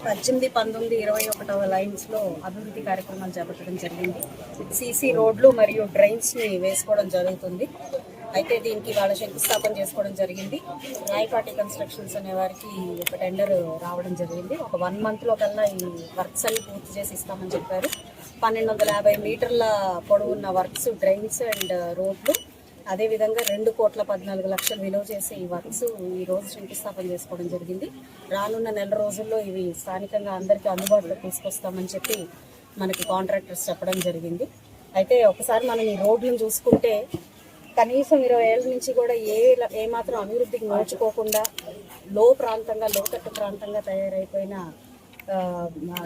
18, 19, 21 లైన్స్లో అభివృద్ధి కార్యక్రమాలు చేపట్టడం జరిగింది. సీసీ రోడ్లు మరియు డ్రైన్స్ని వేసుకోవడం జరుగుతుంది. అయితే దీనికి వాళ్ళ శంకుస్థాపన చేసుకోవడం జరిగింది. రాయపాటి కన్స్ట్రక్షన్స్ అనే వారికి ఒక టెండర్ రావడం జరిగింది. ఒక 1 మంత్లో కల్లా ఈ వర్క్స్ అన్ని పూర్తి చేసి ఇస్తామని చెప్పారు. 1250 మీటర్ల పొడవున్న వర్క్స్, డ్రైన్స్ అండ్ రోడ్లు, అదేవిధంగా 2,14,00,00,000 విలువ చేసే ఈ వర్క్స్ ఈ రోజు శంకుస్థాపన చేసుకోవడం జరిగింది. రానున్న నెల రోజుల్లో ఇవి స్థానికంగా అందరికీ అందుబాటులో తీసుకొస్తామని చెప్పి మనకి కాంట్రాక్టర్స్ చెప్పడం జరిగింది. అయితే ఒకసారి మనం ఈ రోడ్లను చూసుకుంటే కనీసం 20 ఏళ్ళ నుంచి కూడా ఏ మాత్రం అభివృద్ధికి నోచుకోకుండా లోతట్టు ప్రాంతంగా తయారైపోయిన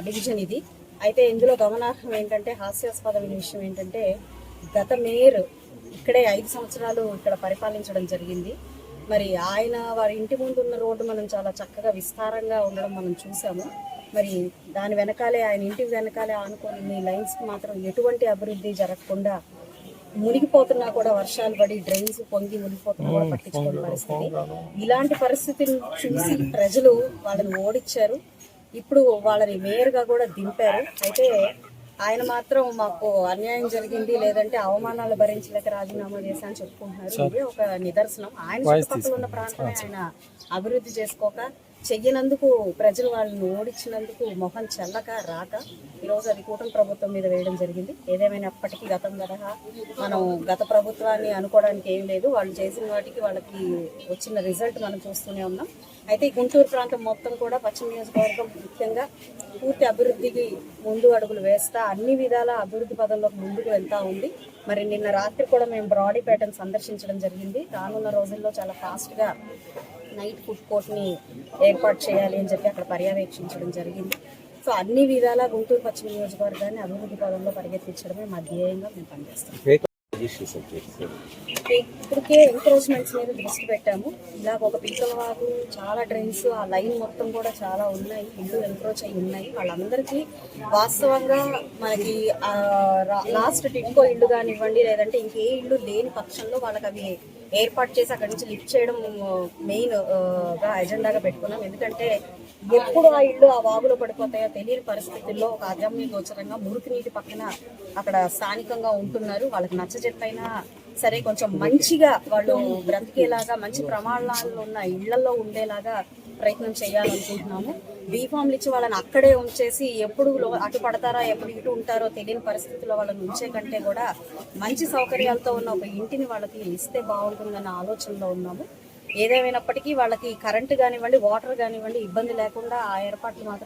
డివిజన్ ఇది. అయితే ఇందులో గమనార్హం ఏంటంటే, హాస్యాస్పదమైన విషయం ఏంటంటే, గత మేయర్ ఇక్కడే 5 సంవత్సరాలు ఇక్కడ పరిపాలించడం జరిగింది. మరి వారి ఇంటి ముందు ఉన్న రోడ్డు మనం చాలా చక్కగా విస్తారంగా ఉండడం మనం చూసాము. మరి దాని వెనకాలే, ఆయన ఇంటి వెనకాలే ఆనుకొని లైన్స్కి మాత్రం ఎటువంటి అభివృద్ధి జరగకుండా మునిగిపోతున్నా కూడా, వర్షాలు పడి డ్రైన్స్ పొంగి మునిగిపోతున్నా కూడా పట్టించుకునే పరిస్థితి. ఇలాంటి పరిస్థితిని చూసి ప్రజలు వాళ్ళని ఓడించారు. ఇప్పుడు వాళ్ళని మేయర్గా కూడా దింపారు. అయితే ఆయన మాత్రం మాకు అన్యాయం జరిగింది, లేదంటే అవమానాలు భరించలేక రాజీనామా చేశా అని చెప్పుకుంటున్నారు. ఇది ఒక నిదర్శనం. ఆయన చుట్టుపక్కల ఉన్న ప్రాంతమే ఆయన అభివృద్ధి చేసుకోక చెయ్యనందుకు, ప్రజలు వాళ్ళని ఓడించినందుకు మొహం చెల్లక రాక ఈరోజు అది కూటమి ప్రభుత్వం మీద వేయడం జరిగింది. ఏదేమైనప్పటికీ గతం తరహా మనం గత ప్రభుత్వాన్ని అనుకోవడానికి ఏం లేదు. వాళ్ళు చేసిన వాటికి వాళ్ళకి వచ్చిన రిజల్ట్ మనం చూస్తూనే ఉన్నాం. అయితే ఈ గుంటూరు ప్రాంతం మొత్తం కూడా పశ్చిమ నియోజకవర్గం ముఖ్యంగా పూర్తి అభివృద్ధికి ముందు అడుగులు వేస్తా, అన్ని విధాల అభివృద్ధి పదంలోకి ముందుకు వెళ్తా ఉంది. మరి నిన్న రాత్రి కూడా మేము బ్రాడీపేటను సందర్శించడం జరిగింది. రానున్న రోజుల్లో చాలా ఫాస్ట్గా నైట్ ఫుడ్ కోర్ట్ని ఏర్పాటు చేయాలి అని చెప్పి అక్కడ పర్యవేక్షించడం జరిగింది. సో అన్ని విధాలా గుంటూరు పశ్చిమ నియోజకవర్గాన్ని అభివృద్ధి పదంలో పరిగెత్తించడమే మా ధ్యేయంగా మేము పనిచేస్తాం. ఇప్పటికే ఎంక్రోచ్మెంట్స్ మీద దృష్టి పెట్టాము. ఇలాగ ఒక పీకలవాగు, చాలా డ్రైన్స్, ఆ లైన్ మొత్తం కూడా చాలా ఉన్నాయి, ఇల్లు ఎంక్రోచ్ అయి ఉన్నాయి. వాళ్ళందరికీ వాస్తవంగా మనకి లాస్ట్ టిడ్కో ఇల్లు కానివ్వండి, లేదంటే ఇంకే ఇల్లు లేని పక్షంలో వాళ్ళకి అవి ఏర్పాటు చేసి అక్కడి నుంచి లిఫ్ట్ చేయడం మెయిన్గా ఎజెండాగా పెట్టుకున్నాం. ఎందుకంటే ఎప్పుడు ఆ ఇల్లు ఆ వాగులో పడిపోతాయో తెలియని పరిస్థితుల్లో ఒక అజమ్య గోచరంగా మురికి నీటి పక్కన అక్కడ స్థానికంగా ఉంటున్నారు. వాళ్ళకి నచ్చజెప్పైనా సరే కొంచెం మంచిగా వాళ్ళు బ్రతికేలాగా, మంచి ప్రమాణాలు ఉన్న ఇళ్లలో ఉండేలాగా ప్రయత్నం చేయాలనుకుంటున్నాము. బీఫామ్లు ఇచ్చి వాళ్ళని అక్కడే ఉంచేసి ఎప్పుడు అటు పడతారా, ఎప్పుడు ఇటు ఉంటారో తెలియని పరిస్థితుల్లో వాళ్ళని ఉంచే కంటే కూడా మంచి సౌకర్యాలతో ఉన్న ఒక ఇంటిని వాళ్ళకి ఇస్తే బాగుంటుందన్న ఆలోచనలో ఉన్నాము. ఏదేమైనప్పటికీ వాళ్ళకి కరెంటు కానివ్వండి, వాటర్ కానివ్వండి ఇబ్బంది లేకుండా ఆ ఏర్పాట్లు మాత్రం